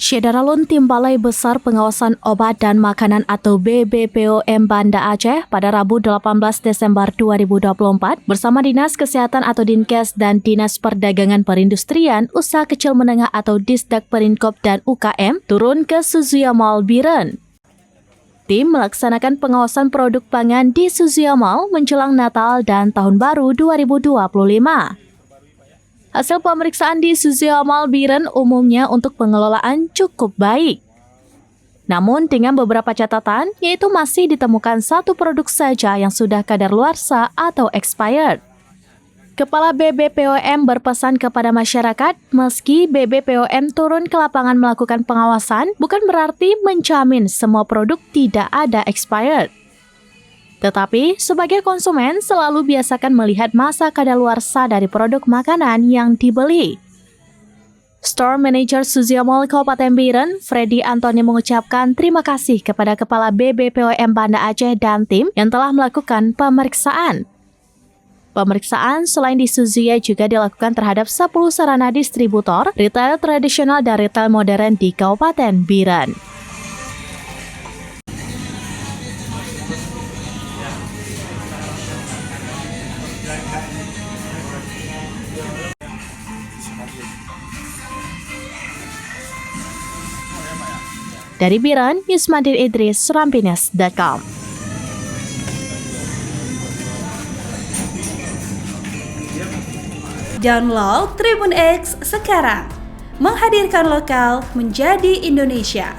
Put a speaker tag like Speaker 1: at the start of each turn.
Speaker 1: Syederalun Tim Balai Besar Pengawasan Obat dan Makanan atau BBPOM Banda Aceh pada Rabu 18 Desember 2024 bersama Dinas Kesehatan atau Dinkes dan Dinas Perdagangan Perindustrian, Usaha Kecil Menengah atau Disdak Perinkop dan UKM turun ke Suzuya Mall Biren. Tim melaksanakan pengawasan produk pangan di Suzuya Mall menjelang Natal dan Tahun Baru 2025. Hasil pemeriksaan di Suzuya Mall Biren umumnya untuk pengelolaan cukup baik. Namun dengan beberapa catatan, yaitu masih ditemukan satu produk saja yang sudah kadaluarsa atau expired. Kepala BBPOM berpesan kepada masyarakat, meski BBPOM turun ke lapangan melakukan pengawasan, bukan berarti menjamin semua produk tidak ada expired. Tetapi, sebagai konsumen selalu biasakan melihat masa kadaluarsa dari produk makanan yang dibeli. Store Manager Suzuya Mall Kabupaten Biren, Freddy Antoni mengucapkan terima kasih kepada Kepala BBPOM Banda Aceh dan tim yang telah melakukan pemeriksaan. Pemeriksaan selain di Suzuya juga dilakukan terhadap 10 sarana distributor, retail tradisional dan retail modern di Kabupaten Biren. Dari Biren, Yusmandin Idris, Rampines.com.
Speaker 2: Download Tribun X sekarang, menghadirkan lokal menjadi Indonesia.